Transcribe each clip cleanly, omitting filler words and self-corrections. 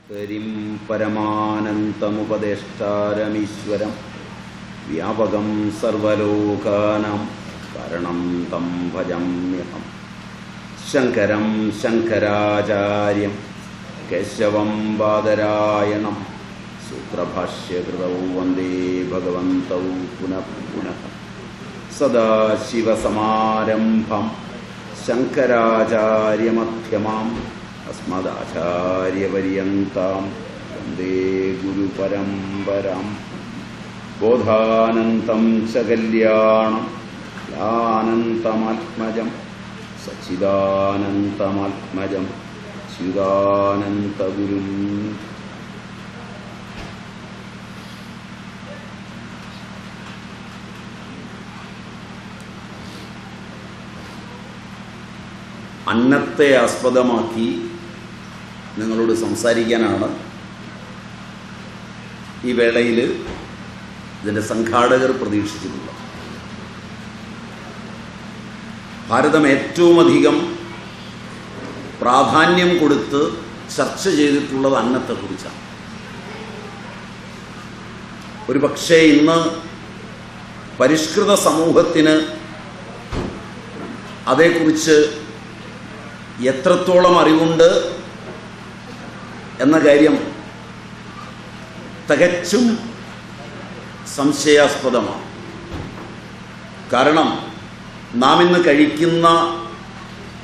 ഹരിം പരമാനന്തമുപദേഷ്ടാരമീശ്വരം വ്യാപകം സർവലോകാനാം കാരണം തം ഭജമ്യഹം. ശങ്കരം ശങ്കരാചാര്യം കേശവം ബാദരായണം സൂത്രഭാഷ്യകൃതൗ വന്ദേ ഭഗവന്തൗ പുനഃ പുനഃ. സദാശിവസമാരംഭം ശങ്കരാചാര്യമധ്യമാം അസ്മദാചാര്യപര്യന്താം വന്ദേ ഗുരുപരമ്പരാം. ബോധാനന്തം ച കല്യാണം യാനന്തമാത്മജം സച്ചിദാനന്തമാത്മജം ച്യുതാനന്തഗുരും. അന്നത്തെ ആസ്പദമാക്കി നിങ്ങളോട് സംസാരിക്കാനാണ് ഈ വേളയിൽ ഇതിൻ്റെ സംഘാടകർ പ്രതീക്ഷിച്ചിട്ടുള്ളത്. ഭാരതം ഏറ്റവും അധികം പ്രാധാന്യം കൊടുത്ത് ചർച്ച ചെയ്തിട്ടുള്ളത് അന്നത്തെക്കുറിച്ചാണ്. ഒരു പക്ഷേ ഇന്ന് പരിഷ്കൃത സമൂഹത്തിന് അതേക്കുറിച്ച് എത്രത്തോളം അറിവുണ്ട് എന്ന കാര്യം തികച്ചും സംശയാസ്പദമാണ്. കാരണം നാം ഇന്ന് കഴിക്കുന്ന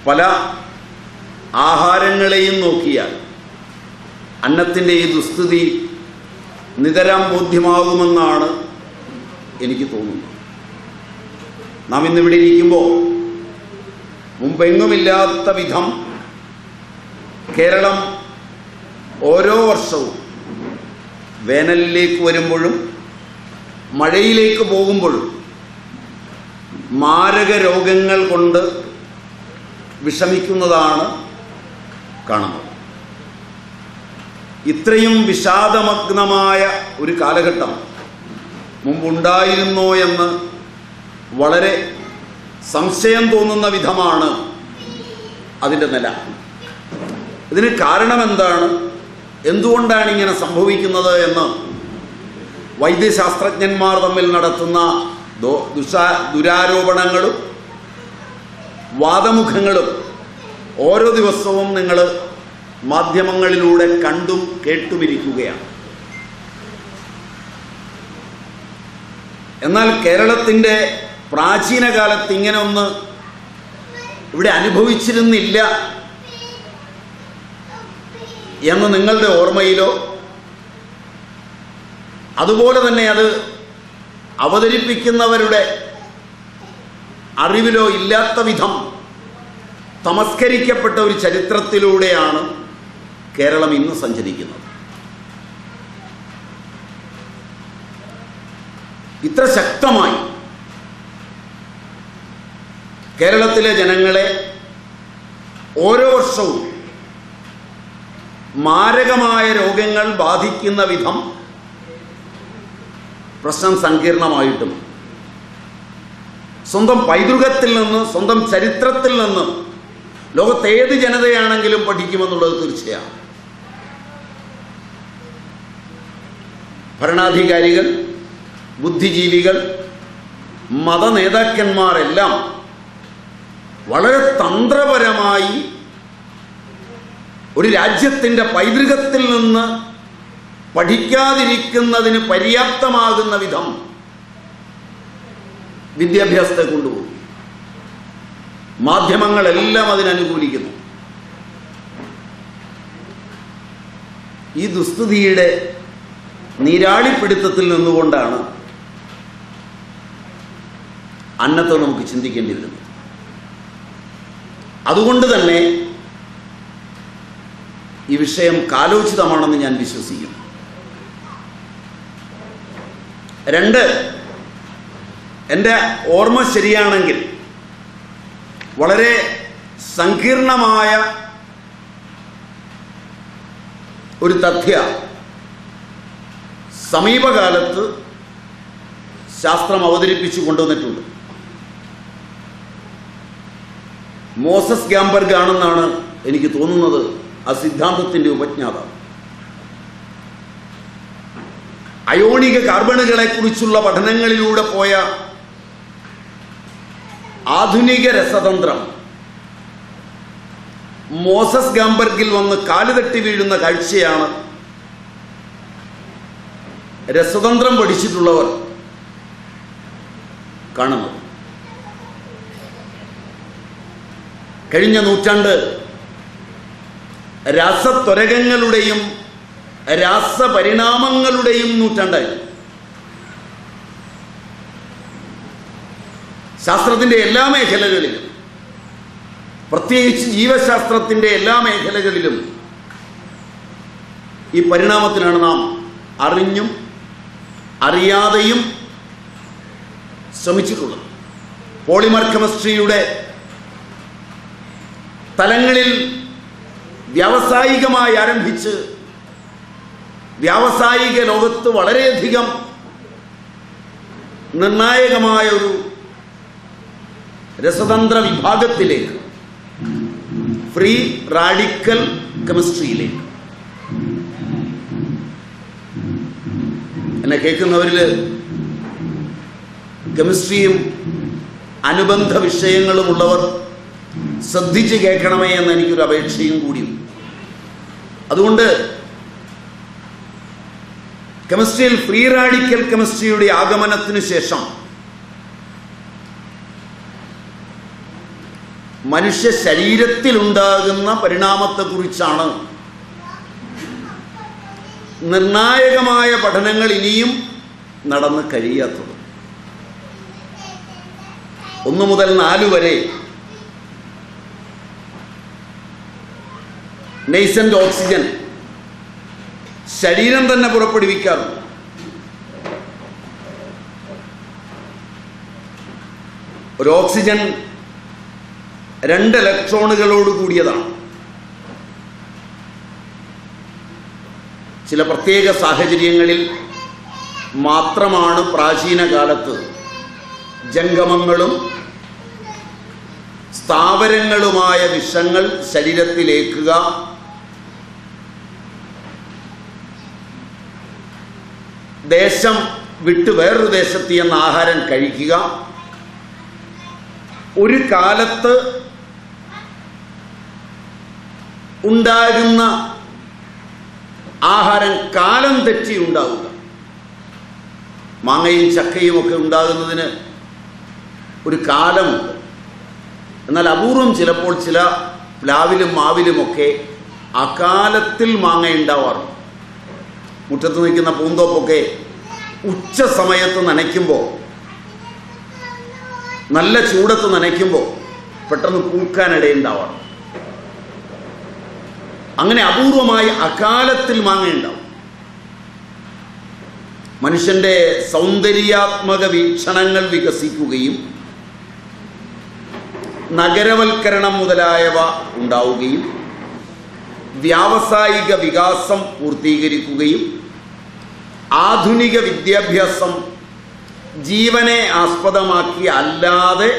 പല ആഹാരങ്ങളെയും നോക്കിയാൽ അന്നത്തിൻ്റെ ഈ ദുസ്ഥിതി നിതരാം ബോധ്യമാകുമെന്നാണ് എനിക്ക് തോന്നുന്നത്. നാം ഇന്നിവിടെ ഇരിക്കുമ്പോൾ മുമ്പെങ്ങുമില്ലാത്ത വിധം കേരളം ഓരോ വർഷവും വേനലിലേക്ക് വരുമ്പോഴും മഴയിലേക്ക് പോകുമ്പോഴും മാരക രോഗങ്ങൾ കൊണ്ട് വിഷമിക്കുന്നതാണ് കാണുന്നത്. ഇത്രയും വിഷാദമഗ്നമായ ഒരു കാലഘട്ടം മുമ്പുണ്ടായിരുന്നോ എന്ന് വളരെ സംശയം തോന്നുന്ന വിധമാണ് അതിൻ്റെ നില. ഇതിന് കാരണം എന്താണ്, എന്തുകൊണ്ടാണ് ഇങ്ങനെ സംഭവിക്കുന്നത് എന്ന് വൈദ്യശാസ്ത്രജ്ഞന്മാർ തമ്മിൽ നടത്തുന്ന ദുരാരോപണങ്ങളും വാദമുഖങ്ങളും ഓരോ ദിവസവും നിങ്ങൾ മാധ്യമങ്ങളിലൂടെ കണ്ടും കേട്ടുമിരിക്കുകയാണ്. എന്നാൽ കേരളത്തിൻ്റെ പ്രാചീന കാലത്ത് ഇങ്ങനെ ഒന്ന് ഇവിടെ അനുഭവിച്ചിരുന്നില്ല എന്ന് നിങ്ങളുടെ ഓർമ്മയിലോ അതുപോലെ തന്നെ അത് അവതരിപ്പിക്കുന്നവരുടെ അറിവിലോ ഇല്ലാത്ത വിധം തമസ്കരിക്കപ്പെട്ട ഒരു ചരിത്രത്തിലൂടെയാണ് കേരളം ഇന്ന് സഞ്ചരിക്കുന്നത്. ഇത്ര ശക്തമായി കേരളത്തിലെ ജനങ്ങളെ ഓരോ വർഷവും മാരകമായ രോഗങ്ങൾ ബാധിക്കുന്ന വിധം പ്രശ്നം സങ്കീർണമായിട്ടും സ്വന്തം പൈതൃകത്തിൽ നിന്ന്, സ്വന്തം ചരിത്രത്തിൽ നിന്ന് ലോകത്തേത് ജനതയാണെങ്കിലും പഠിക്കുമെന്നുള്ളത് തീർച്ചയാണ്. ഭരണാധികാരികൾ, ബുദ്ധിജീവികൾ, മതനേതാക്കന്മാരെല്ലാം വളരെ തന്ത്രപരമായി ഒരു രാജ്യത്തിൻ്റെ പൈതൃകത്തിൽ നിന്ന് പഠിക്കാതിരിക്കുന്നതിന് പര്യാപ്തമാകുന്ന വിധം വിദ്യാഭ്യാസത്തെ കൊണ്ടുപോകും. മാധ്യമങ്ങളെല്ലാം അതിനനുകൂലിക്കുന്നു. ഈ ദുസ്ഥിതിയുടെ നീരാളിപ്പിടുത്തത്തിൽ നിന്നുകൊണ്ടാണ് അന്നത്തെ നമുക്ക് ചിന്തിക്കേണ്ടി വരുന്നത്. അതുകൊണ്ട് തന്നെ ഈ വിഷയം കാലോചിതമാണെന്ന് ഞാൻ വിശ്വസിക്കുന്നു. 2, എൻ്റെ ഓർമ്മ ശരിയാണെങ്കിൽ വളരെ സങ്കീർണമായ ഒരു തഥ്യ സമീപകാലത്ത് ശാസ്ത്രം അവതരിപ്പിച്ചു കൊണ്ടുവന്നിട്ടുണ്ട്. മോസസ് ഗ്യാംബർഗ് ആണെന്നാണ് എനിക്ക് തോന്നുന്നത് ആ സിദ്ധാന്തത്തിൻ്റെ ഉപജ്ഞാതാവ്. അയോണിക കാർബണുകളെ കുറിച്ചുള്ള പഠനങ്ങളിലൂടെ പോയ ആധുനിക രസതന്ത്രം മോസസ് ഗാംബർഗിൽ വന്ന് കാലുതട്ടി വീഴുന്ന കാഴ്ചയാണ് രസതന്ത്രം പഠിച്ചിട്ടുള്ളവർ കാണുന്നത്. കഴിഞ്ഞ നൂറ്റാണ്ട് രാസത്വരകങ്ങളുടെയും രാസപരിണാമങ്ങളുടെയും നൂറ്റാണ്ടായിരുന്നു. ശാസ്ത്രത്തിൻ്റെ എല്ലാ മേഖലകളിലും, പ്രത്യേകിച്ച് ജീവശാസ്ത്രത്തിൻ്റെ എല്ലാ മേഖലകളിലും ഈ പരിണാമത്തിനാണ് നാം അറിഞ്ഞും അറിയാതെയും ശ്രമിച്ചിട്ടുള്ളത്. പോളിമർ കെമിസ്ട്രിയുടെ തലങ്ങളിൽ വ്യാവസായികമായി ആരംഭിച്ച് വ്യാവസായിക ലോകത്ത് വളരെയധികം നിർണായകമായ ഒരു രസതന്ത്ര വിഭാഗത്തിലേക്ക്, ഫ്രീ റാഡിക്കൽ കെമിസ്ട്രിയിലേക്ക്. എന്നെ കേൾക്കുന്നവരിൽ കെമിസ്ട്രിയും അനുബന്ധ വിഷയങ്ങളും ഉള്ളവർ ശ്രദ്ധിച്ച് കേൾക്കണമേ എന്ന് എനിക്കൊരു അപേക്ഷയും കൂടിയുണ്ട്. അതുകൊണ്ട് കെമിസ്ട്രിയിൽ ഫ്രീ റാഡിക്കൽ കെമിസ്ട്രിയുടെ ആഗമനത്തിന് ശേഷം മനുഷ്യ ശരീരത്തിലുണ്ടാകുന്ന പരിണാമത്തെക്കുറിച്ചാണ് നിർണായകമായ പഠനങ്ങൾ ഇനിയും നടന്ന് കഴിയാത്തത്. 1 മുതൽ 4 വരെ നെയ്സന്റ് ഓക്സിജൻ ശരീരം തന്നെ പുറപ്പെടുവിക്കാറുണ്ട്. ഒരു ഓക്സിജൻ 2 ഇലക്ട്രോണുകളോട് കൂടിയതാണ്. ചില പ്രത്യേക സാഹചര്യങ്ങളിൽ മാത്രമാണ് പ്രാചീന കാലത്ത് ജംഗമങ്ങളും സ്ഥാവരങ്ങളുമായ വിഷങ്ങൾ ശരീരത്തിലേക്കുക, ദേശം വിട്ട് വേറൊരു ദേശത്ത് ചെന്ന് ആഹാരം കഴിക്കുക, ഒരു കാലത്ത് ഉണ്ടാകുന്ന ആഹാരം കാലം തെറ്റി ഉണ്ടാവുക. മാങ്ങയും ചക്കയും ഒക്കെ ഉണ്ടാകുന്നതിന് ഒരു കാലമുണ്ട്. എന്നാൽ അപൂർവം ചിലപ്പോൾ ചില പ്ലാവിലും മാവിലുമൊക്കെ അകാലത്തിൽ മാങ്ങ ഉണ്ടാവാറുണ്ട്. മുറ്റത്ത് നിൽക്കുന്ന പൂന്തോപ്പൊക്കെ ഉച്ച സമയത്ത് നനയ്ക്കുമ്പോൾ, നല്ല ചൂടത്ത് നനയ്ക്കുമ്പോൾ പെട്ടെന്ന് പൂക്കാനിടയുണ്ടാവാറുണ്ട്. അങ്ങനെ അപൂർവമായി അകാലത്തിൽ മാങ്ങയുണ്ടാവും. മനുഷ്യന്റെ സൗന്ദര്യാത്മക വീക്ഷണങ്ങൾ വികസിക്കുകയും നഗരവൽക്കരണം മുതലായവ ഉണ്ടാവുകയും വ്യാവസായിക വികാസം പൂർത്തീകരിക്കുകയും ആധുനിക വിദ്യാഭ്യാസം ജീവനെ ആസ്പദമാക്കി അല്ലാതെ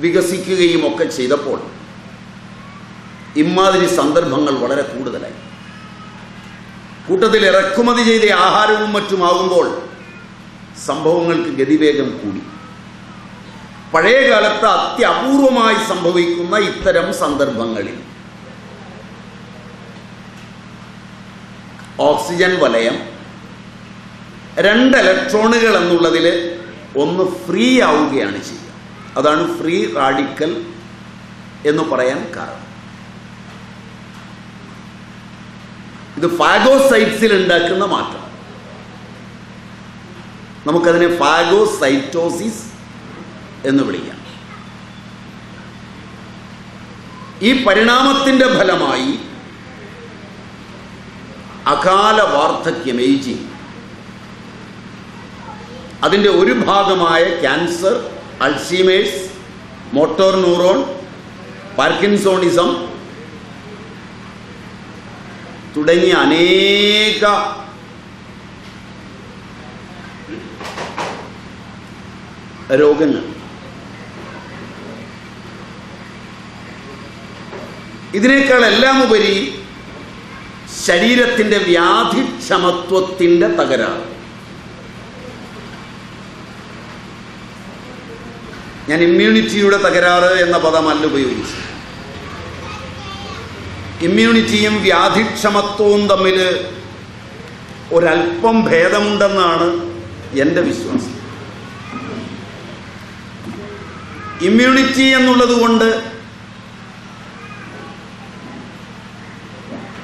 വികസിക്കുകയും ഒക്കെ ചെയ്തപ്പോൾ ഇമാതിരി സന്ദർഭങ്ങൾ വളരെ കൂടുതലായി. കൂട്ടത്തിൽ ഇറക്കുമതി ചെയ്ത ആഹാരവും മറ്റുമാകുമ്പോൾ സംഭവങ്ങൾക്ക് ഗതിവേഗം കൂടി. പഴയ കാലത്ത് അത്യപൂർവമായി സംഭവിക്കുന്ന ഇത്തരം സന്ദർഭങ്ങളിൽ ഓക്സിജൻ വലയം 2 ഇലക്ട്രോണുകൾ എന്നുള്ളതിൽ ഒന്ന് ഫ്രീ ആവുകയാണ് ചെയ്യുക. അതാണ് ഫ്രീ റാഡിക്കൽ എന്ന് പറയാൻ കാരണം. ഇത് ഫാഗോസൈറ്റ്സിൽ ഉണ്ടാക്കുന്ന മാറ്റം. നമുക്കതിനെ ഫാഗോസൈറ്റോസിസ് എന്ന് വിളിക്കാം. ഈ പരിണാമത്തിൻ്റെ ഫലമായി അകാല വാർദ്ധക്യം, ഏജിങ്, അതിൻ്റെ ഒരു ഭാഗമായ cancer, Alzheimer's, motor neuron, parkinsonism തുടങ്ങിയ അനേക രോഗങ്ങൾ. ഇതിനേക്കാൾ എല്ലാം ഉപരി ശരീരത്തിൻ്റെ വ്യാധിക്ഷമത്വത്തിൻ്റെ തകരാറ്. ഞാൻ ഇമ്മ്യൂണിറ്റിയുടെ തകരാറ് എന്ന പദമല്ല ഉപയോഗിച്ചു. ഇമ്മ്യൂണിറ്റിയും വ്യാധിക്ഷമത്വവും തമ്മിൽ ഒരല്പം ഭേദമുണ്ടെന്നാണ് എൻ്റെ വിശ്വാസം. ഇമ്മ്യൂണിറ്റി എന്നുള്ളത് കൊണ്ട്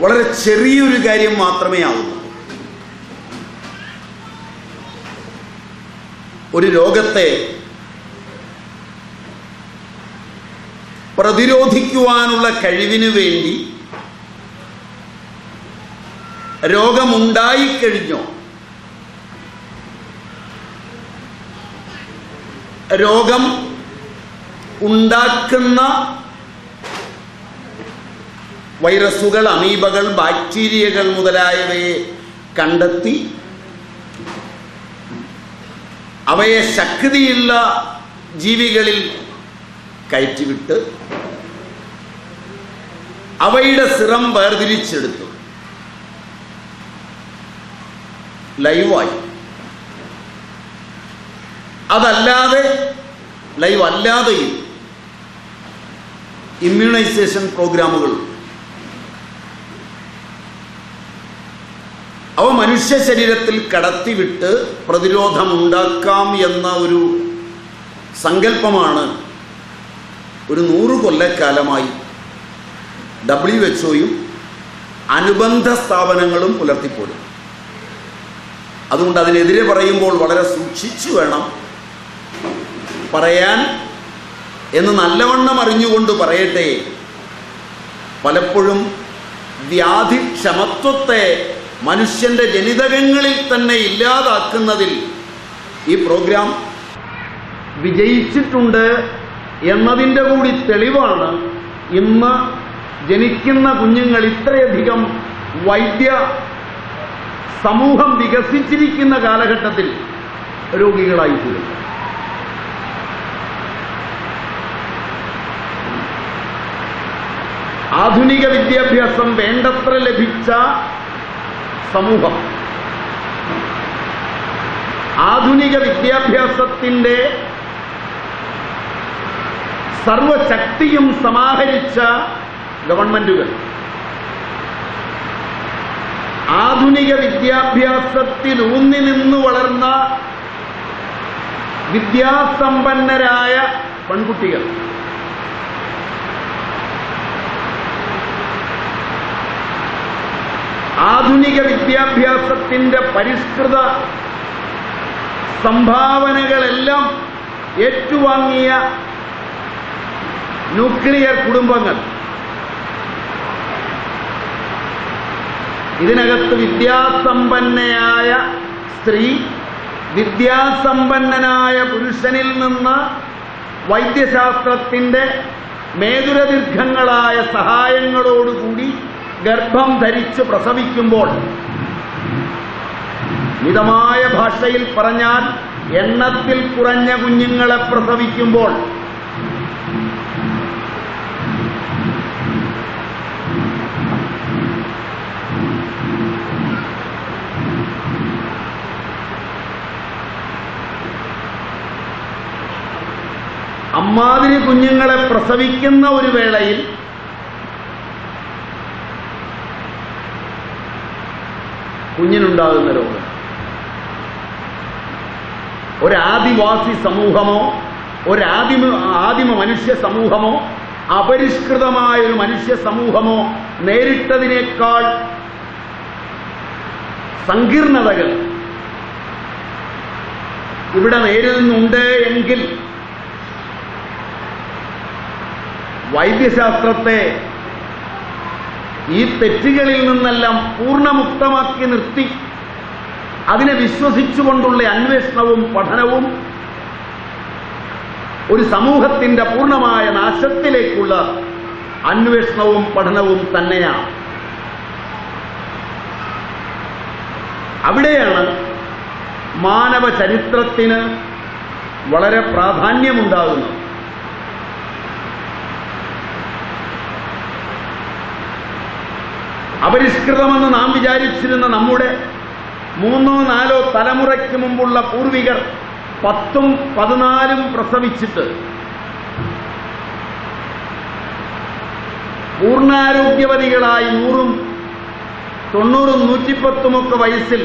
വളരെ ചെറിയൊരു കാര്യം മാത്രമേ ആവുന്നു. ഒരു രോഗത്തെ പ്രതിരോധിക്കുവാനുള്ള കഴിവിന് വേണ്ടി രോഗമുണ്ടായിക്കഴിഞ്ഞോ രോഗം ഉണ്ടാക്കുന്ന വൈറസുകൾ, അമീബകൾ, ബാക്ടീരിയകൾ മുതലായവയെ കണ്ടെത്തി അവയെ ശക്തിയുള്ള ജീവികളിൽ കയറ്റിവിട്ട് അവയുടെ സിറം വേർതിരിച്ചെടുത്തു ലൈവായി. അതല്ലാതെ ലൈവ് അല്ലാതെയും ഇമ്മ്യൂണൈസേഷൻ പ്രോഗ്രാമുകളുണ്ട്. അവ മനുഷ്യ ശരീരത്തിൽ കടത്തിവിട്ട് പ്രതിരോധം ഉണ്ടാക്കാം എന്ന ഒരു സങ്കല്പമാണ് ഒരു 100 കൊല്ലക്കാലമായി WHO അനുബന്ധ സ്ഥാപനങ്ങളും പുലർത്തിപ്പോരും. അതുകൊണ്ട് അതിനെതിരെ പറയുമ്പോൾ വളരെ സൂക്ഷിച്ചു വേണം പറയാൻ എന്ന് നല്ലവണ്ണം അറിഞ്ഞുകൊണ്ട് പറയട്ടെ. പലപ്പോഴും വ്യാധിക്ഷമത്വത്തെ മനുഷ്യൻ്റെ ജനിതകങ്ങളിൽ തന്നെ ഇല്ലാതാക്കുന്നതിൽ ഈ പ്രോഗ്രാം വിജയിച്ചിട്ടുണ്ട് എന്നതിൻ്റെ കൂടി തെളിവാണ് ഇന്ന് ജനിക്കുന്ന കുഞ്ഞുങ്ങൾ ഇത്രയധികം വൈദ്യ സമൂഹം വികസിച്ചിരിക്കുന്ന കാലഘട്ടത്തിൽ രോഗികളായിത്തീരുന്നു. ആധുനിക വിദ്യാഭ്യാസം വേണ്ടത്ര ലഭിച്ച സമൂഹം, ആധുനിക വിദ്യാഭ്യാസത്തിൻ്റെ സർവശക്തിയും സമാഹരിച്ച ഗവൺമെന്റുകൾ, ആധുനിക വിദ്യാഭ്യാസത്തിൽ ഊന്നി നിന്നു വളർന്ന വിദ്യാസമ്പന്നരായ പെൺകുട്ടികൾ, ആധുനിക വിദ്യാഭ്യാസത്തിൻ്റെ പരിഷ്കൃത സംഭാവനകളെല്ലാം ഏറ്റുവാങ്ങിയ ന്യൂക്ലിയർ കുടുംബങ്ങൾ, ഇതിനകത്ത് വിദ്യാസമ്പന്നയായ സ്ത്രീ വിദ്യാസമ്പന്നനായ പുരുഷനിൽ നിന്ന് വൈദ്യശാസ്ത്രത്തിൻ്റെ മേതുരദീർഘങ്ങളായ സഹായങ്ങളോടുകൂടി ഗർഭം ധരിച്ച് പ്രസവിക്കുമ്പോൾ, മിതമായ ഭാഷയിൽ പറഞ്ഞാൽ എണ്ണത്തിൽ കുറഞ്ഞ കുഞ്ഞുങ്ങളെ പ്രസവിക്കുമ്പോൾ അമ്മാതിരി കുഞ്ഞുങ്ങളെ പ്രസവിക്കുന്ന ഒരു വേളയിൽ കുഞ്ഞിനുണ്ടാകുന്ന രോഗം ഒരാദിവാസി സമൂഹമോ ആദിമ മനുഷ്യ സമൂഹമോ അപരിഷ്കൃതമായൊരു മനുഷ്യ സമൂഹമോ നേരിട്ടതിനേക്കാൾ സങ്കീർണതകൾ ഇവിടെ നേരിടുന്നുണ്ട് എങ്കിൽ വൈദ്യശാസ്ത്രത്തെ ഈ തെറ്റുകളിൽ നിന്നെല്ലാം പൂർണ്ണമുക്തമാക്കി നിർത്തി അതിനെ വിശ്വസിച്ചുകൊണ്ടുള്ള അന്വേഷണവും പഠനവും ഒരു സമൂഹത്തിൻ്റെ പൂർണ്ണമായ നാശത്തിലേക്കുള്ള അന്വേഷണവും പഠനവും തന്നെയാണ്. അവിടെയാണ് മാനവ ചരിത്രത്തിന് വളരെ പ്രാധാന്യമുണ്ടാകുന്നത്. അപരിഷ്കൃതമെന്ന് നാം വിചാരിച്ചിരുന്ന നമ്മുടെ 3-4 തലമുറയ്ക്ക് മുമ്പുള്ള പൂർവികർ 10ഉം 14ഉം പ്രസവിച്ചിട്ട് പൂർണ്ണാരോഗ്യവതികളായി 100ഉം 90ഉം 110ഉമൊക്കെ വയസ്സിൽ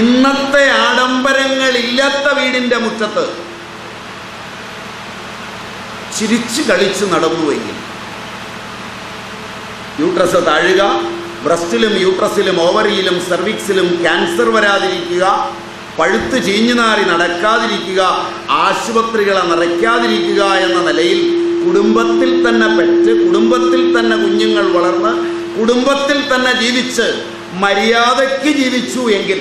ഇന്നത്തെ ആഡംബരങ്ങളില്ലാത്ത വീടിന്റെ മുറ്റത്ത് ചിരിച്ചു കളിച്ചു നടന്നുവെങ്കിൽ യൂട്രസ് താഴുക, ബ്രസ്റ്റിലും യൂട്രസിലും ഓവറിയിലും സെർവിക്സിലും ക്യാൻസർ വരാതിരിക്കുക, പഴുത്ത് ചീഞ്ഞുനാറി നടക്കാതിരിക്കുക, ആശുപത്രികളെ നിറയ്ക്കാതിരിക്കുക എന്ന നിലയിൽ കുടുംബത്തിൽ തന്നെ പെറ്റ്, കുടുംബത്തിൽ തന്നെ കുഞ്ഞുങ്ങൾ വളർന്ന്, കുടുംബത്തിൽ തന്നെ ജീവിച്ച് മര്യാദയ്ക്ക് ജീവിച്ചു എങ്കിൽ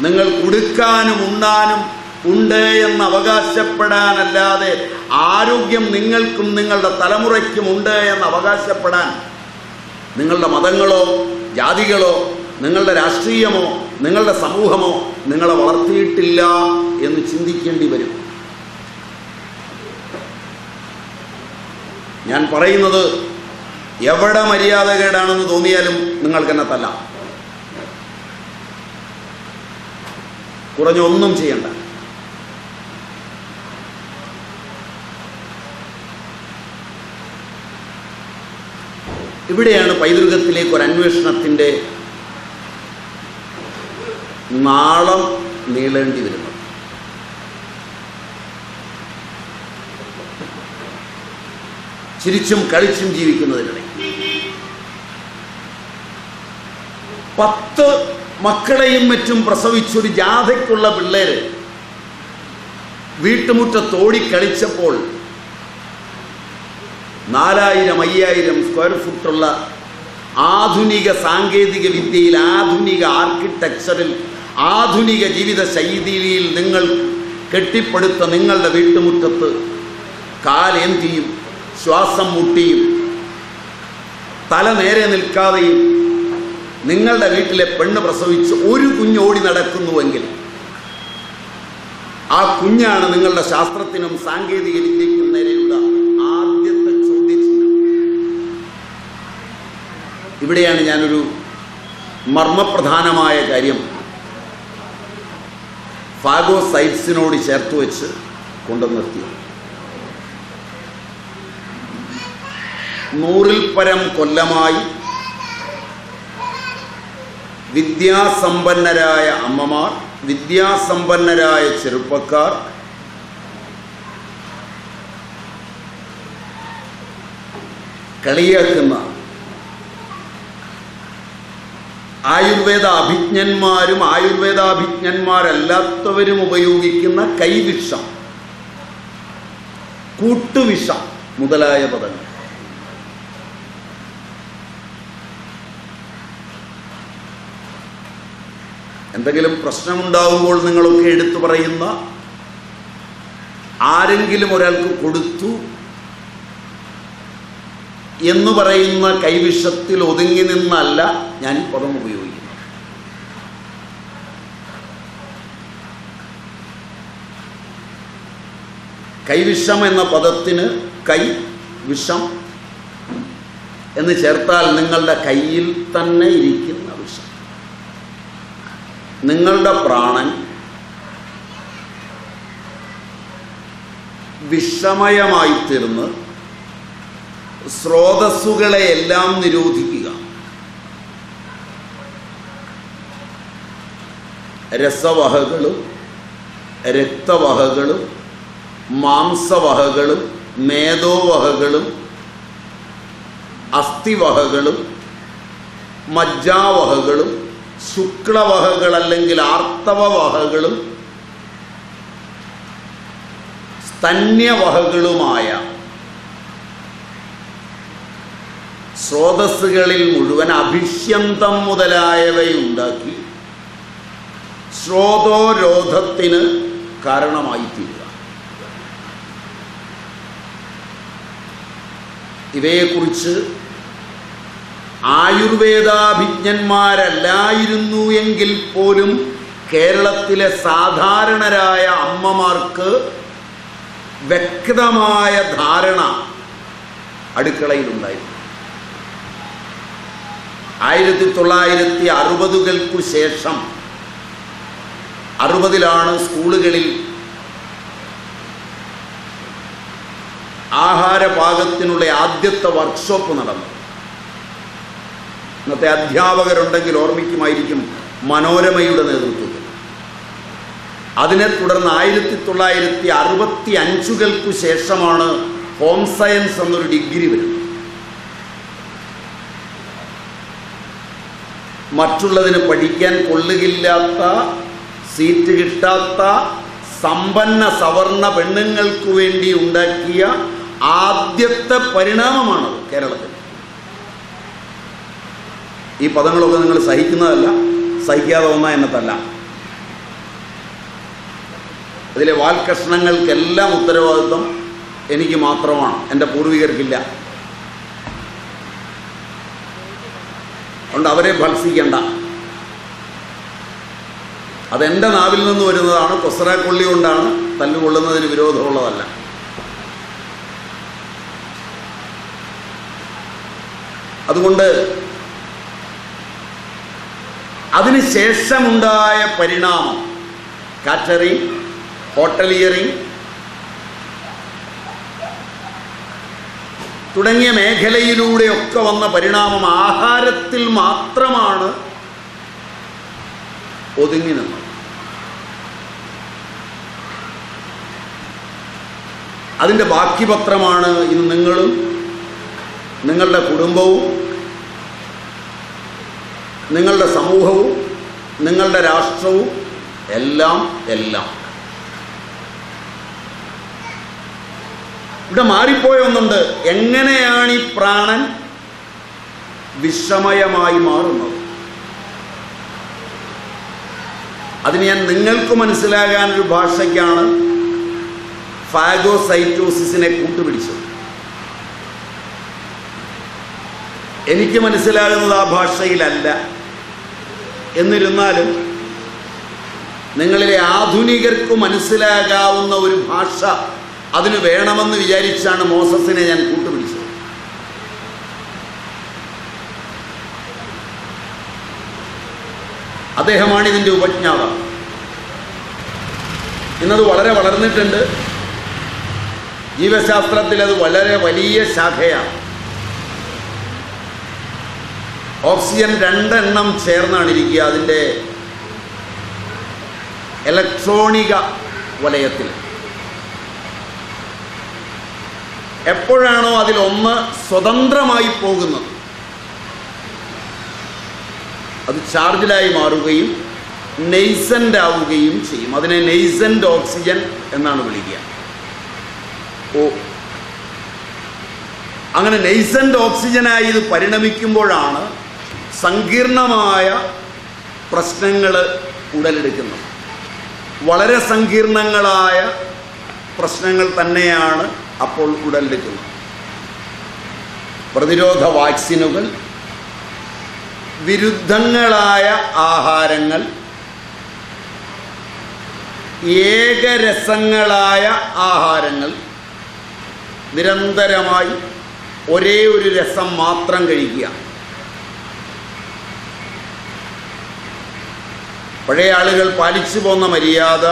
നിങ്ങൾ കൊടുക്കാനും ഉണ്ണാനും ഉണ്ട് എന്ന് അവകാശപ്പെടാനല്ലാതെ ആരോഗ്യം നിങ്ങൾക്കും നിങ്ങളുടെ തലമുറയ്ക്കും ഉണ്ട് എന്ന് അവകാശപ്പെടാൻ നിങ്ങളുടെ മതങ്ങളോ ജാതികളോ നിങ്ങളുടെ രാഷ്ട്രീയമോ നിങ്ങളുടെ സമൂഹമോ നിങ്ങളെ വളർത്തിയിട്ടില്ല എന്ന് ചിന്തിക്കേണ്ടി വരും. ഞാൻ പറയുന്നത് എവിടെ മര്യാദകേടാണെന്ന് തോന്നിയാലും നിങ്ങൾക്കെന്നെ തല്ലാം. കുറഞ്ഞൊന്നും ചെയ്യണ്ട. ഇവിടെയാണ് പൈതൃകത്തിലേക്ക് ഒരു അന്വേഷണത്തിൻ്റെ നാളം നീളേണ്ടി വരുന്നത്. ചിരിച്ചും കളിച്ചും ജീവിക്കുന്നതിനിടെ 10 മക്കളെയും മറ്റും പ്രസവിച്ചൊരു ജാഥയ്ക്കുള്ള പിള്ളേര് വീട്ടുമുറ്റത്തോടിക്കളിച്ചപ്പോൾ 4000-5000 സ്ക്വയർ ഫുട്ടുള്ള ആധുനിക സാങ്കേതിക വിദ്യയിൽ, ആധുനിക ആർക്കിടെക്ചറിൽ, ആധുനിക ജീവിത ശൈലിയിൽ നിങ്ങൾ കെട്ടിപ്പടുത്ത നിങ്ങളുടെ വീട്ടുമുറ്റത്ത് കാലേന്തിയും ശ്വാസം മുട്ടിയും തല നേരെ നിൽക്കാതെയും നിങ്ങളുടെ വീട്ടിലെ പെണ്ണ് പ്രസവിച്ച് ഒരു കുഞ്ഞോടി നടക്കുന്നുവെങ്കിൽ ആ കുഞ്ഞാണ് നിങ്ങളുടെ ശാസ്ത്രത്തിനും സാങ്കേതിക വിദ്യയ്ക്കും നേരെയുള്ള ആദ്യത്തെ ചോദ്യചിഹ്നം. ഇവിടെയാണ് ഞാനൊരു മർമ്മപ്രധാനമായ കാര്യം ഫാഗോസൈറ്റ്സിനോട് ചേർത്ത് വെച്ച് കൊണ്ടുനിർത്തിയത്. 100-ൽ പരം കൊല്ലമായി വിദ്യാസമ്പന്നരായ അമ്മമാർ, വിദ്യാസമ്പന്നരായ ചെറുപ്പക്കാർ കളിയാക്കുന്ന ആയുർവേദ അഭിജ്ഞന്മാരും ആയുർവേദാഭിജ്ഞന്മാരല്ലാത്തവരും ഉപയോഗിക്കുന്ന കൈവിഷം, കൂട്ടുവിഷം മുതലായ പദങ്ങൾ എന്തെങ്കിലും പ്രശ്നമുണ്ടാകുമ്പോൾ നിങ്ങളൊക്കെ എടുത്തു പറയുന്ന ആരെങ്കിലും ഒരാൾക്ക് കൊടുത്തു എന്ന് പറയുന്ന കൈവിഷത്തിൽ ഒതുങ്ങി നിന്നല്ല ഞാൻ ഈ പദം ഉപയോഗിക്കുന്നത്. കൈവിഷം എന്ന പദത്തിന് കൈ വിഷം എന്ന് ചേർത്താൽ നിങ്ങളുടെ കയ്യിൽ തന്നെ ഇരിക്കുന്ന വിഷം, നിങ്ങളുടെ പ്രാണൻ വിഷമയമായി തീർന്ന് സ്രോതസ്സുകളെയെല്ലാം നിരോധിക്കുക, രസവഹകളും രക്തവഹകളും മാംസവഹകളും മേധോവഹകളും അസ്ഥിവഹകളും മജ്ജാവഹകളും ശുക്ലവഹകൾ അല്ലെങ്കിൽ ആർത്തവവഹകളും സ്തന്യവഹകളുമായ സ്രോതസ്സുകളിൽ മുഴുവൻ അഭിഷ്യന്തം മുതലായവയുണ്ടാക്കി ശ്രോതോരോധത്തിന് കാരണമായിത്തീരുക. ഇവയെക്കുറിച്ച് ആയുർവേദാഭിജ്ഞന്മാരല്ലായിരുന്നു എങ്കിൽ പോലും കേരളത്തിലെ സാധാരണരായ അമ്മമാർക്ക് വ്യക്തമായ ധാരണ അടുക്കളയിലുണ്ടായിരുന്നു. 1960-കൾക്കു ശേഷം 60-ലാണ് സ്കൂളുകളിൽ ആഹാരപാകത്തിനുള്ള ആദ്യത്തെ വർക്ക്ഷോപ്പ് നടന്നത്. ഇന്നത്തെ അധ്യാപകരുണ്ടെങ്കിൽ ഓർമ്മിക്കുമായിരിക്കും, മനോരമയുടെ നേതൃത്വത്തിൽ. അതിനെ തുടർന്ന് 1965-കൾക്കു ശേഷമാണ് ഹോം സയൻസ് എന്നൊരു ഡിഗ്രി വരുന്നത്. മറ്റുള്ളതിന് പഠിക്കാൻ കൊള്ളുകില്ലാത്ത, സീറ്റ് കിട്ടാത്ത സമ്പന്ന സവർണ പെണ്ണുങ്ങൾക്ക് വേണ്ടി ഉണ്ടാക്കിയ ആദ്യത്തെ പരിണാമമാണത് കേരളത്തിൽ. ഈ പദങ്ങളൊക്കെ നിങ്ങൾ സഹിക്കുന്നതല്ല, സഹിക്കാതെ ഒന്നാ എന്നതല്ല. അതിലെ വാൽകഷ്ണങ്ങൾക്കെല്ലാം ഉത്തരവാദിത്വം എനിക്ക് മാത്രമാണ്, എൻ്റെ പൂർവികർക്കില്ല. അതുകൊണ്ട് അവരെ ഭത്സിക്കേണ്ട. അതെൻ്റെ നാവിൽ നിന്ന് വരുന്നതാണ്. കൊസറാക്കൊള്ളി കൊണ്ടാണ്, തല്ലുകൊള്ളുന്നതിന് വിരോധമുള്ളതല്ല. അതുകൊണ്ട് അതിനുശേഷമുണ്ടായ പരിണാമം, കാറ്ററിംഗ്, ഹോട്ടലിയറിംഗ് തുടങ്ങിയ മേഖലയിലൂടെയൊക്കെ വന്ന പരിണാമം ആഹാരത്തിൽ മാത്രമാണ് ഒതുങ്ങി നിന്നത്. അതിൻ്റെ ബാക്കി പത്രമാണ് ഇന്ന് നിങ്ങളും നിങ്ങളുടെ കുടുംബവും നിങ്ങളുടെ സമൂഹവും നിങ്ങളുടെ രാഷ്ട്രവും എല്ലാം. ഇവിടെ മാറിപ്പോയ ഒന്നുണ്ട്. എങ്ങനെയാണ് ഈ പ്രാണൻ വിഷമയമായി മാറുന്നത്? അതിന് ഞാൻ നിങ്ങൾക്ക് മനസ്സിലാകാനൊരു ഭാഷയ്ക്കാണ് ഫാഗോസൈറ്റോസിസിനെ കൂട്ടുപിടിച്ചത്. എനിക്ക് മനസ്സിലാകുന്നത് ആ ഭാഷയിലല്ല. എന്നിരുന്നാലും നിങ്ങളിലെ ആധുനികർക്ക് മനസ്സിലാകാവുന്ന ഒരു ഭാഷ അതിന് വേണമെന്ന് വിചാരിച്ചാണ് മോസസിനെ ഞാൻ കൂട്ടുപിടിച്ചത്. അദ്ദേഹമാണ് ഇതിൻ്റെ ഉപജ്ഞാതാവ്. ഇന്നത് വളരെ വളർന്നിട്ടുണ്ട്. ജീവശാസ്ത്രത്തിൽ അത് വളരെ വലിയ ശാഖയാണ്. ഓക്സിജൻ 2 എണ്ണം ചേർന്നാണ് ഇരിക്കുക അതിൻ്റെ ഇലക്ട്രോണിക വലയത്തിൽ. എപ്പോഴാണോ അതിലൊന്ന് സ്വതന്ത്രമായി പോകുന്നത് അത് ചാർജിലായി മാറുകയും നെയ്സൻ്റ് ആവുകയും ചെയ്യും. അതിനെ നെയ്സൻ്റ് ഓക്സിജൻ എന്നാണ് വിളിക്കുക. അങ്ങനെ നെയ്സൻ്റ് ഓക്സിജനായി ഇത് പരിണമിക്കുമ്പോഴാണ് സങ്കീർണമായ പ്രശ്നങ്ങൾ ഉടലെടുക്കുന്നത്. വളരെ സങ്കീർണങ്ങളായ പ്രശ്നങ്ങൾ തന്നെയാണ് അപ്പോൾ ഉടലെടുക്കുന്നത്. പ്രതിരോധ വാക്സിനുകൾ, വിരുദ്ധങ്ങളായ ആഹാരങ്ങൾ, ഏകരസങ്ങളായ ആഹാരങ്ങൾ, നിരന്തരമായി ഒരേ ഒരു രസം മാത്രം കഴിക്കുക. പഴയ ആളുകൾ പാലിച്ചു പോന്ന മര്യാദ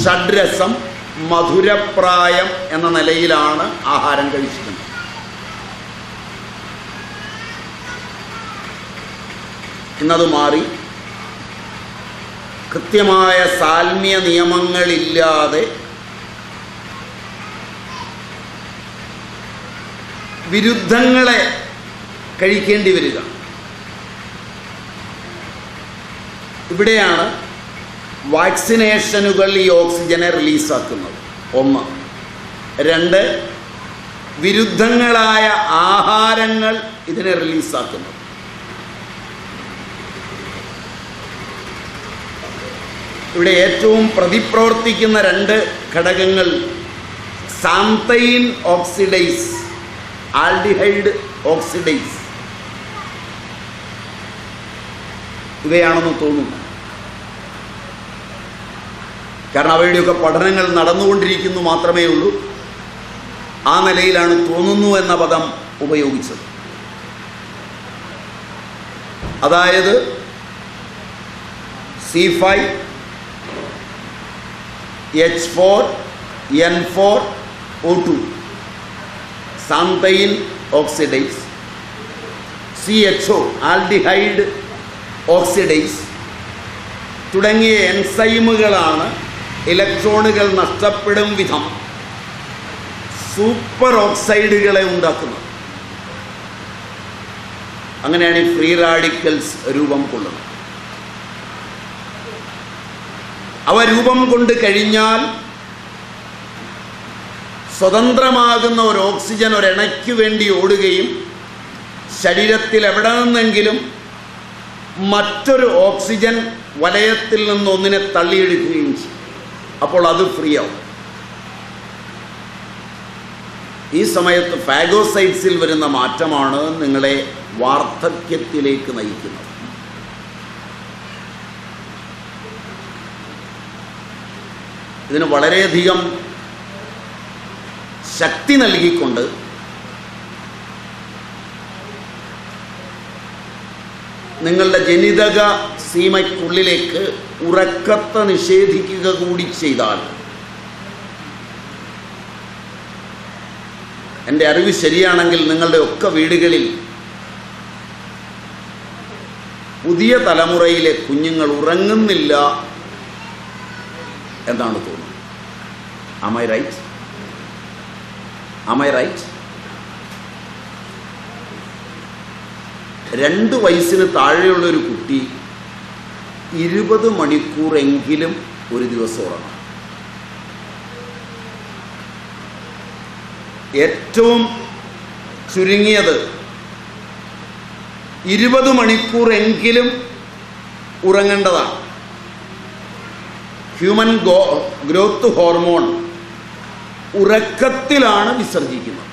ഷഡ്രസം, മധുരപ്രായം എന്ന നിലയിലാണ് ആഹാരം കഴിച്ചിരുന്നത്. ഇന്നത് മാറി കൃത്യമായ സാൽമ്യ നിയമങ്ങളില്ലാതെ വിരുദ്ധങ്ങളെ കഴിക്കേണ്ടി വരിക. ഇവിടെയാണ് വാക്സിനേഷനുകൾ ഈ ഓക്സിജനെ റിലീസാക്കുന്നത്. 1. 2, വിരുദ്ധങ്ങളായ ആഹാരങ്ങൾ ഇതിനെ റിലീസാക്കുന്നത്. ഇവിടെ ഏറ്റവും പ്രതിപ്രവർത്തിക്കുന്ന 2 ഘടകങ്ങൾ സാന്തൈൻ ഓക്സിഡൈസ്, ആൽഡിഹൈഡ് ഓക്സിഡൈസ് ഇവയാണെന്ന് തോന്നുന്നു. കാരണം അവയുടെയൊക്കെ പഠനങ്ങൾ നടന്നുകൊണ്ടിരിക്കുന്നു മാത്രമേ ഉള്ളൂ. ആ നിലയിലാണ് തോന്നുന്നു എന്ന പദം ഉപയോഗിച്ചത്. അതായത് C5 H4 N4 O2 xanthine oxidise, CHO aldehyde oxidise തുടങ്ങിയ എൻസൈമുകളാണ് ഇലക്ട്രോണുകൾ നഷ്ടപ്പെടും വിധം സൂപ്പർ ഓക്സൈഡുകളെ ഉണ്ടാക്കുന്നത്. അങ്ങനെയാണ് ഈ ഫ്രീ റാഡിക്കൽസ് രൂപം കൊള്ളുന്നത്. അവ രൂപം കൊണ്ട് കഴിഞ്ഞാൽ സ്വതന്ത്രമാകുന്ന ഒരു ഓക്സിജൻ ഒരിണയ്ക്ക് വേണ്ടി ഓടുകയും ശരീരത്തിൽ എവിടെ നിന്നെങ്കിലും മറ്റൊരു ഓക്സിജൻ വലയത്തിൽ നിന്നൊന്നിനെ തള്ളിയെടുക്കുകയും ചെയ്യും. അപ്പോൾ അത് ഫ്രീ ആവും. ഈ സമയത്ത് ഫാഗോസൈറ്റ്സിൽ വരുന്ന മാറ്റമാണ് നിങ്ങളെ വാർദ്ധക്യത്തിലേക്ക് നയിക്കുന്നത്. ഇതിന് വളരെയധികം ശക്തി നൽകിക്കൊണ്ട് നിങ്ങളുടെ ജനിതക സീമയ്ക്കുള്ളിലേക്ക് ഉറക്കത്തെ നിഷേധിക്കുക കൂടി ചെയ്താൽ, എൻ്റെ അറിവ് ശരിയാണെങ്കിൽ നിങ്ങളുടെ ഒക്കെ വീടുകളിൽ പുതിയ തലമുറയിലെ കുഞ്ഞുങ്ങൾ ഉറങ്ങുന്നില്ല എന്നാണ് തോന്നുന്നത്. Am I right? Am I right? 2 വയസ്സിന് താഴെയുള്ളൊരു കുട്ടി 20 മണിക്കൂറെങ്കിലും ഒരു ദിവസം ഉറങ്ങണം. ഏറ്റവും ചുരുങ്ങിയത് 20 മണിക്കൂറെങ്കിലും ഉറങ്ങേണ്ടതാണ്. ഹ്യൂമൻ ഗ്രോത്ത് ഹോർമോൺ ഉറക്കത്തിലാണ് വിസർജിക്കുന്നത്.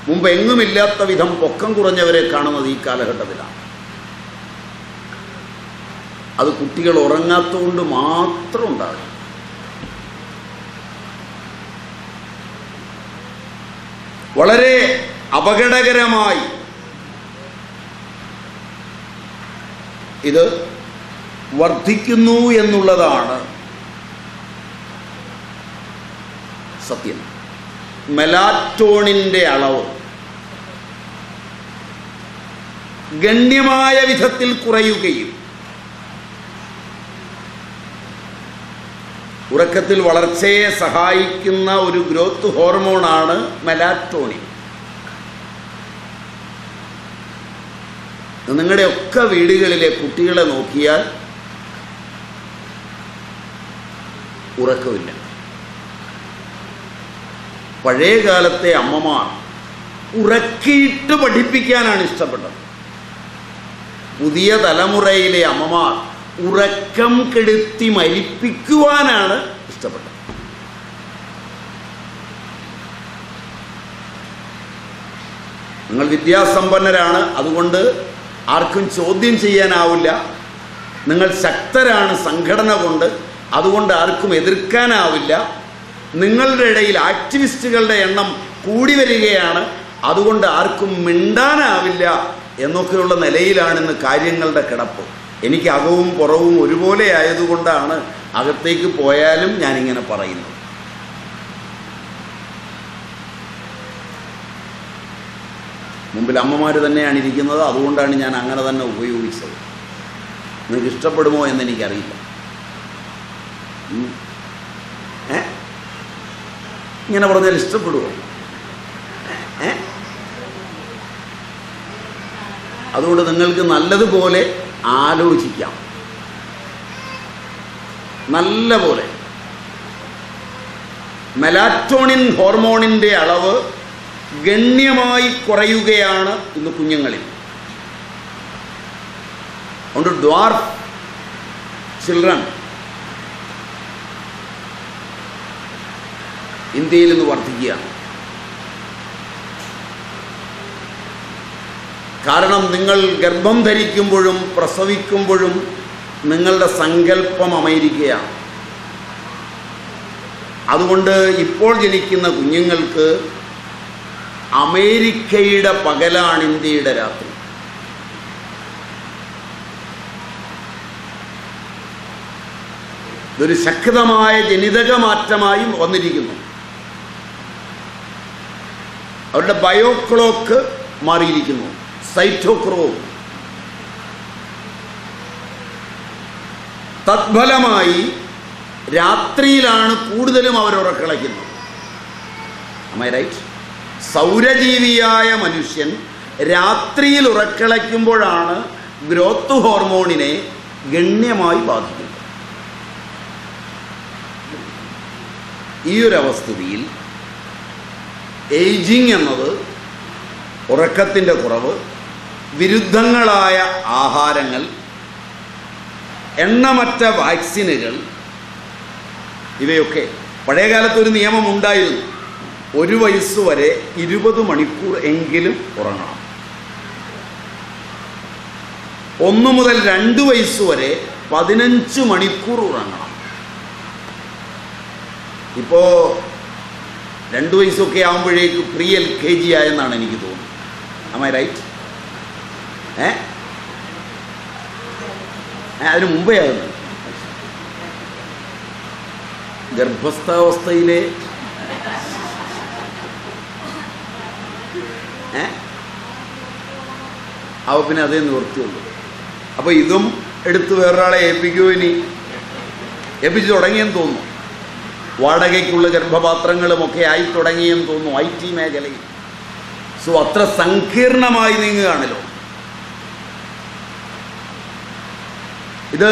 മുമ്പ് എങ്ങുമില്ലാത്ത വിധം പൊക്കം കുറഞ്ഞവരെ കാണുന്നത് ഈ കാലഘട്ടത്തിലാണ്. അത് കുട്ടികൾ ഉറങ്ങാത്തതുകൊണ്ട് മാത്രം ഉണ്ടാകും. വളരെ അപകടകരമായി ഇത് വർദ്ധിക്കുന്നു എന്നുള്ളതാണ് സത്യം. മെലാറ്റോണിൻ്റെ അളവ് ഗണ്യമായ വിധത്തിൽ കുറയുകയും ഉറക്കത്തിൽ വളർച്ചയെ സഹായിക്കുന്ന ഒരു ഗ്രോത്ത് ഹോർമോണാണ് മെലാറ്റോണിൻ. നിങ്ങളുടെയൊക്കെ വീടുകളിലെ കുട്ടികളെ നോക്കിയാൽ ഉറക്കമില്ല. പഴയ കാലത്തെ അമ്മമാർ ഉറക്കിയിട്ട് പഠിപ്പിക്കാനാണ് ഇഷ്ടപ്പെട്ടത്. പുതിയ തലമുറയിലെ അമ്മമാർ ഉറക്കം കെടുത്തി മരിപ്പിക്കുവാനാണ് ഇഷ്ടപ്പെട്ടത്. നിങ്ങൾ വിദ്യാസമ്പന്നരാണ്, അതുകൊണ്ട് ആർക്കും ചോദ്യം ചെയ്യാനാവില്ല. നിങ്ങൾ ശക്തരാണ് സംഘടന കൊണ്ട്, അതുകൊണ്ട് ആർക്കും എതിർക്കാനാവില്ല. നിങ്ങളുടെ ഇടയിൽ ആക്ടിവിസ്റ്റുകളുടെ എണ്ണം കൂടി വരികയാണ്, അതുകൊണ്ട് ആർക്കും മിണ്ടാനാവില്ല എന്നൊക്കെയുള്ള നിലയിലാണ് ഇന്ന് കാര്യങ്ങളുടെ കിടപ്പ്. എനിക്ക് അകവും പുറവും ഒരുപോലെ ആയതുകൊണ്ടാണ് അകത്തേക്ക് പോയാലും ഞാനിങ്ങനെ പറയുന്നത്. മുമ്പിൽ അമ്മമാർ തന്നെയാണ് ഇരിക്കുന്നത്, അതുകൊണ്ടാണ് ഞാൻ അങ്ങനെ തന്നെ ഉപയോഗിച്ചത്. നിങ്ങൾക്ക് ഇഷ്ടപ്പെടുമോ എന്നെനിക്കറിയില്ല. ഇങ്ങനെ പറഞ്ഞാൽ ഇഷ്ടപ്പെടുമോ? അതുകൊണ്ട് നിങ്ങൾക്ക് നല്ലതുപോലെ ആലോചിക്കാം. നല്ല പോലെ മെലാറ്റോണിൻ ഹോർമോണിൻ്റെ അളവ് ഗണ്യമായി കുറയുകയാണ് ഇന്ന് കുഞ്ഞുങ്ങളിൽ. അതുകൊണ്ട് ഡ്വാർഫ് ചിൽഡ്രൻ ഇന്ത്യയിൽ നിന്ന് വർദ്ധിക്കുകയാണ്. കാരണം നിങ്ങൾ ഗർഭം ധരിക്കുമ്പോഴും പ്രസവിക്കുമ്പോഴും നിങ്ങളുടെ സങ്കല്പം അമേരിക്കയാണ്. അതുകൊണ്ട് ഇപ്പോൾ ജനിക്കുന്ന കുഞ്ഞുങ്ങൾക്ക് അമേരിക്കയുടെ പകലാണ് ഇന്ത്യയുടെ രാത്രി. ഇതൊരു ശക്തമായ ജനിതക മാറ്റമായി വന്നിരിക്കുന്നു. അവരുടെ ബയോക്ലോക്ക് മാറിയിരിക്കുന്നു, സൈറ്റോക്രോം. തത്ഫലമായി രാത്രിയിലാണ് കൂടുതലും അവർ ഉറക്കളയ്ക്കുന്നത്. Am I right? സൗരജീവിയായ മനുഷ്യൻ രാത്രിയിൽ ഉറക്കളയ്ക്കുമ്പോഴാണ് ഗ്രോത്ത് ഹോർമോണിനെ ഗണ്യമായി ബാധിക്കുന്നത്. ഈ ഒരു അവസ്ഥയിൽ ഏജിങ് എന്നത് ഉറക്കത്തിൻ്റെ കുറവ്, വിരുദ്ധങ്ങളായ ആഹാരങ്ങൾ, എണ്ണമറ്റ വാക്സിനുകൾ, ഇവയൊക്കെ പഴയകാലത്തൊരു നിയമം ഉണ്ടായിരുന്നു. 1 വയസ്സ് വരെ 20 മണിക്കൂർ എങ്കിലും ഉറങ്ങണം. 1 മുതൽ 2 വയസ്സ് വരെ 15 മണിക്കൂർ ഉറങ്ങണം. ഇപ്പോൾ 2 വയസ്സൊക്കെ ആകുമ്പോഴേക്ക് പ്രീ LKG ആയെന്നാണ് എനിക്ക് തോന്നുന്നത്. Am I right? അതിന് മുമ്പേ ആകുന്നു. ഗർഭസ്ഥാവസ്ഥയിലെ അവ പിന്നെ അതേ നിവൃത്തിയുള്ളൂ. അപ്പോൾ ഇതും എടുത്ത് വേറൊരാളെ ഏൽപ്പിക്കുമോ? ഇനി ഏൽപ്പിച്ച് തുടങ്ങിയെന്ന് തോന്നുന്നു. വാടകയ്ക്കുള്ള ഗർഭപാത്രങ്ങളുമൊക്കെ ആയി തുടങ്ങിയെന്ന് തോന്നുന്നു IT മേഖലയിൽ. സോ അത്ര സങ്കീർണമായി നീങ്ങുകയാണല്ലോ. ഇത്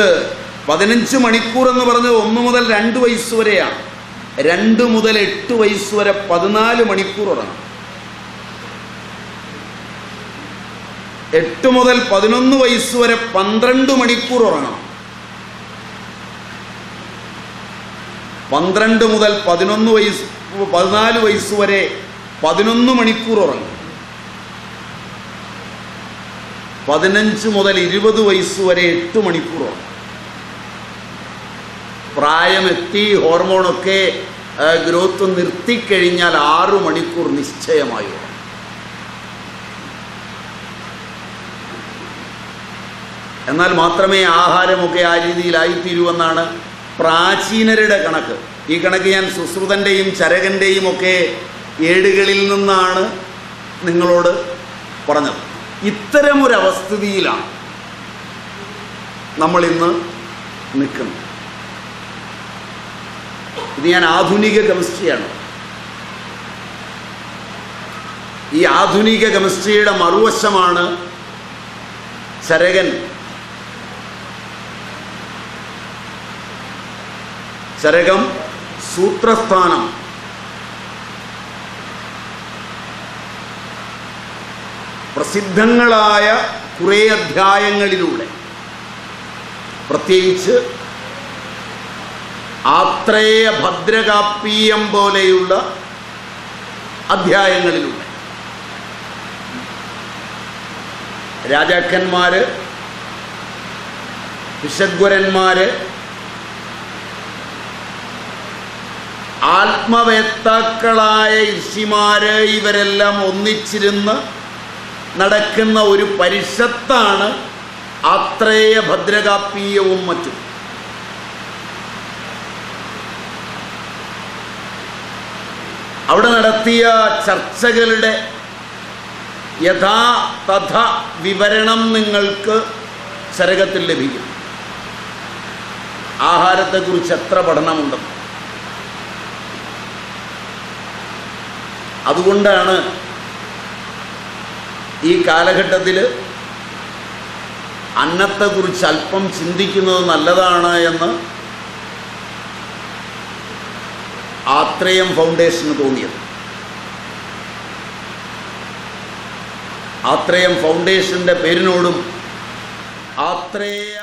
15 മണിക്കൂർ എന്ന് പറഞ്ഞത് 1 മുതൽ 2 വയസ്സ് വരെയാണ്. 2 മുതൽ 8 വയസ്സ് വരെ 14 മണിക്കൂർ ഉറങ്ങണം. 8 മുതൽ 11 വയസ്സ് വരെ 12 മണിക്കൂർ ഉറങ്ങണം. 12 മുതൽ 14 വയസ്സ് വരെ 11 മണിക്കൂർ ഉറങ്ങും. 15 മുതൽ 20 വയസ്സ് വരെ 8 മണിക്കൂർ ഉറങ്ങും. പ്രായമെത്തി ഹോർമോണൊക്കെ ഗ്രോത്ത് നിർത്തിക്കഴിഞ്ഞാൽ 6 മണിക്കൂർ നിശ്ചയമായി ഉറങ്ങും. എന്നാൽ മാത്രമേ ആഹാരമൊക്കെ ആ രീതിയിലായിത്തീരുവെന്നാണ് പ്രാചീനരുടെ കണക്ക്. ഈ കണക്ക് ഞാൻ സുശ്രുതൻ്റെയും ചരകൻ്റെയും ഒക്കെ ഏടുകളിൽ നിന്നാണ് നിങ്ങളോട് പറഞ്ഞത്. ഇത്തരമൊരവസ്ഥിതിയിലാണ് നമ്മളിന്ന് നിൽക്കുന്നത്. ഇത് ഞാൻ ആധുനിക കെമിസ്ട്രിയാണ്. ഈ ആധുനിക കെമിസ്ട്രിയുടെ മറുവശമാണ് ചരകൻ. ചരകം, സൂത്രസ്ഥാനം, പ്രസിദ്ധങ്ങളായ കുറേ അധ്യായങ്ങളിലൂടെ, പ്രത്യേകിച്ച് ആത്രേയ ഭദ്രകാപ്പീയം പോലെയുള്ള അധ്യായങ്ങളിലൂടെ രാജാക്കന്മാര്, വിഷഗ്വരന്മാര്, ആത്മവേത്താക്കളായ ഋഷിമാര്, ഇവരെല്ലാം ഒന്നിച്ചിരുന്ന് നടക്കുന്ന ഒരു പരിഷത്താണ് ആത്രേയ ഭദ്രകാപ്പീയവും മറ്റും. അവിടെ നടത്തിയ ചർച്ചകളുടെ യഥാതഥ വിവരണം നിങ്ങൾക്ക് ചരകത്തിൽ ലഭിക്കും. ആഹാരത്തെക്കുറിച്ച് എത്ര പഠനമുണ്ടെന്ന്. അതുകൊണ്ടാണ് ഈ കാലഘട്ടത്തിൽ അന്നത്തെക്കുറിച്ച് അല്പം ചിന്തിക്കുന്നത് നല്ലതാണ് എന്ന് ആത്രേയം ഫൗണ്ടേഷന് തോന്നിയത്. ആത്രേയം ഫൗണ്ടേഷൻ്റെ പേരിനോടും ആത്രേയ